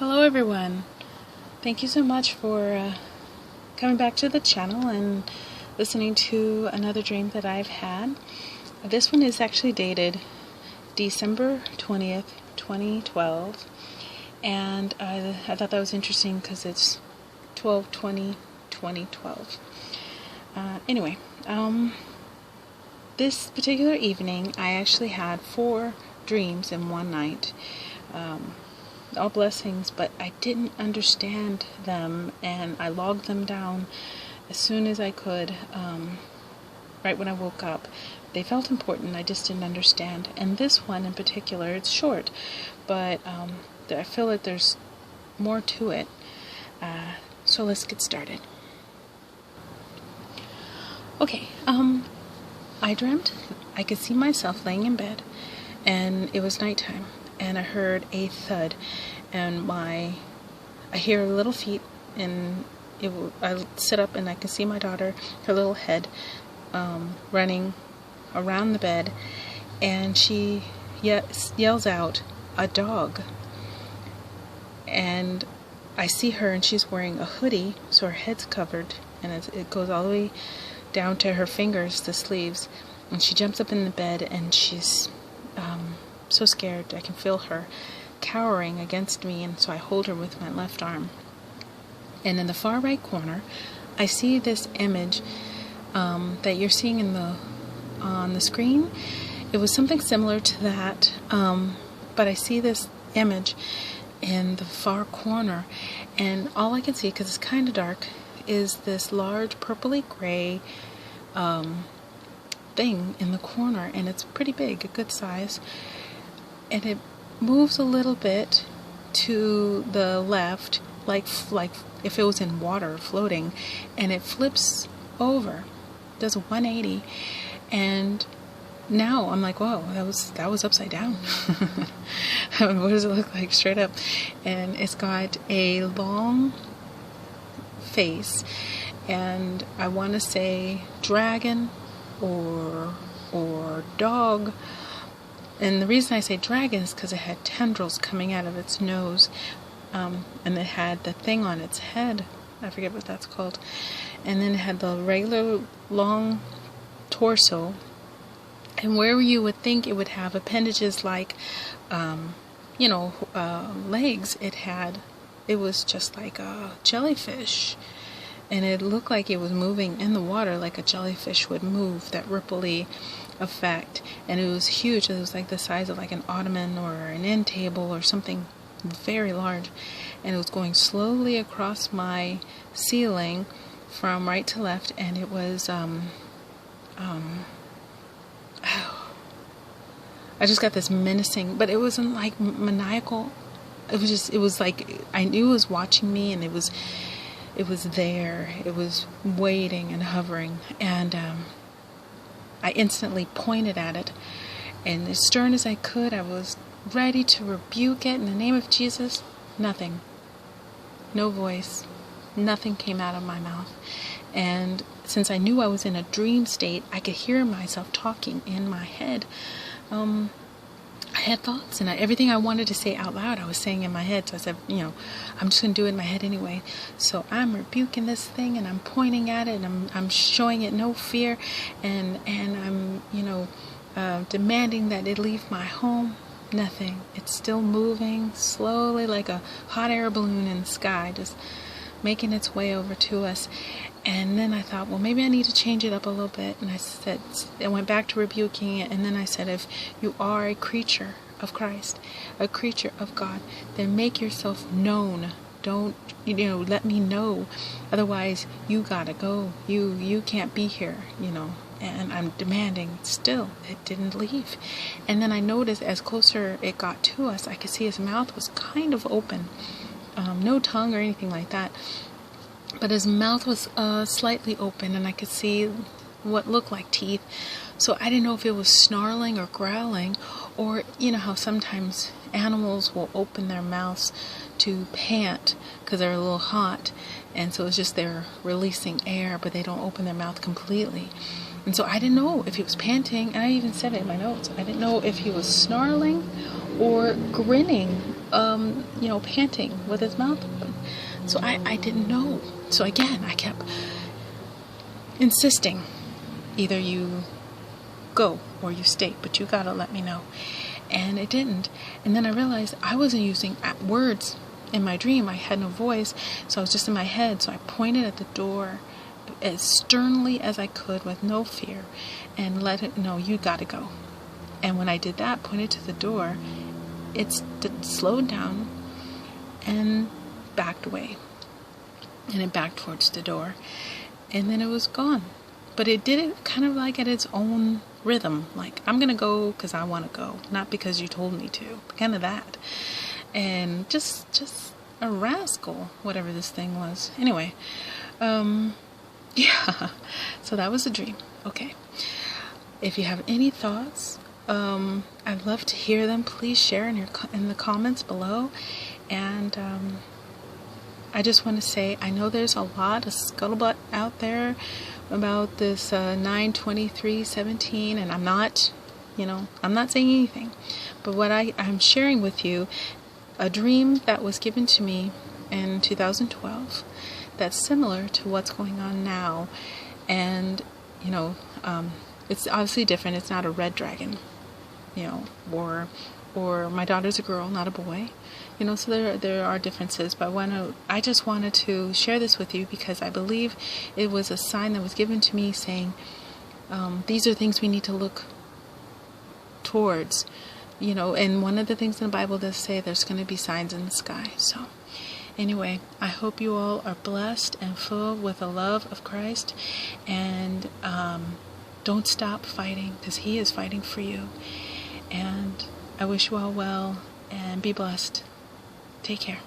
Hello everyone. Thank you so much for coming back to the channel and listening to another dream that I've had. This one is actually dated December 20th, 2012, and I thought that was interesting because it's 12/20/2012. Anyway, this particular evening I actually had 4 dreams in one night. All blessings, but I didn't understand them, and I logged them down as soon as I could, right when I woke up. They felt important, I just didn't understand. And this one in particular, it's short, but I feel that there's more to it. So let's get started. Okay, I dreamt I could see myself laying in bed, and it was nighttime. And I heard a thud, and I hear little feet, and I sit up and I can see my daughter, her little head, running around the bed, and she yells out, "A dog!" And I see her, and she's wearing a hoodie, so her head's covered, and it goes all the way down to her fingers, the sleeves, and she jumps up in the bed, and she's so scared. I can feel her cowering against me, and so I hold her with my left arm. And in the far right corner, I see this image that you're seeing on the screen. It was something similar to that, but I see this image in the far corner, and all I can see, because it's kind of dark, is this large purpley gray thing in the corner, and it's pretty big, a good size. And it moves a little bit to the left, like if it was in water floating, and it flips over, does a 180, and now I'm like, whoa, that was upside down. What does it look like straight up? And it's got a long face, and I want to say dragon or dog. And the reason I say dragon is because it had tendrils coming out of its nose, and it had the thing on its head. I forget what that's called. And then it had the regular long torso. And where you would think it would have appendages like, legs, it was just like a jellyfish. And it looked like it was moving in the water like a jellyfish would move, that ripply effect. And it was huge. It was like the size of like an ottoman or an end table or something very large. And it was going slowly across my ceiling from right to left. And it was, I just got this menacing, but it wasn't like maniacal. It was like, I knew it was watching me, and it was there. It was waiting and hovering, and I instantly pointed at it, and as stern as I could, I was ready to rebuke it in the name of Jesus. Nothing. No voice. Nothing came out of my mouth. And since I knew I was in a dream state, I could hear myself talking in my head. I had thoughts, and everything I wanted to say out loud, I was saying in my head. So I said, I'm just going to do it in my head anyway. So I'm rebuking this thing, and I'm pointing at it, and I'm showing it no fear, and I'm, demanding that it leave my home. Nothing. It's still moving slowly like a hot air balloon in the sky, just making its way over to us. And then I thought, well, maybe I need to change it up a little bit. And I went back to rebuking it. And then I said, if you are a creature of Christ, a creature of God, then make yourself known. Don't, let me know. Otherwise, you gotta go. You can't be here, And I'm demanding. Still, it didn't leave. And then I noticed as closer it got to us, I could see his mouth was kind of open. No tongue or anything like that. But his mouth was slightly open, and I could see what looked like teeth. So I didn't know if it was snarling or growling, or how sometimes animals will open their mouths to pant because they're a little hot, and so it's just they're releasing air, but they don't open their mouth completely. And so I didn't know if he was panting, and I even said it in my notes. I didn't know if he was snarling or grinning, panting with his mouth open. So I didn't know. So again, I kept insisting, either you go or you stay, but you gotta let me know. And it didn't. And then I realized I wasn't using words in my dream. I had no voice, so I was just in my head. So I pointed at the door as sternly as I could with no fear and let it know, you gotta go. And when I did that, pointed to the door, it slowed down and backed away. And it backed towards the door. And then it was gone. But it did it kind of like at its own rhythm. Like, I'm going to go because I want to go. Not because you told me to. Kind of that. And just a rascal, whatever this thing was. Anyway. Yeah. So that was a dream. Okay. If you have any thoughts, I'd love to hear them. Please share in the comments below. And I just want to say, I know there's a lot of scuttlebutt out there about this 9/23/17, and I'm not saying anything. But what I'm sharing with you, a dream that was given to me in 2012 that's similar to what's going on now. And, it's obviously different. It's not a red dragon, or my daughter's a girl, not a boy. So there are differences, but I just wanted to share this with you because I believe it was a sign that was given to me saying, these are things we need to look towards, and one of the things in the Bible does say there's going to be signs in the sky. So anyway, I hope you all are blessed and full with the love of Christ, and don't stop fighting, because He is fighting for you. And I wish you all well, and be blessed. Take care.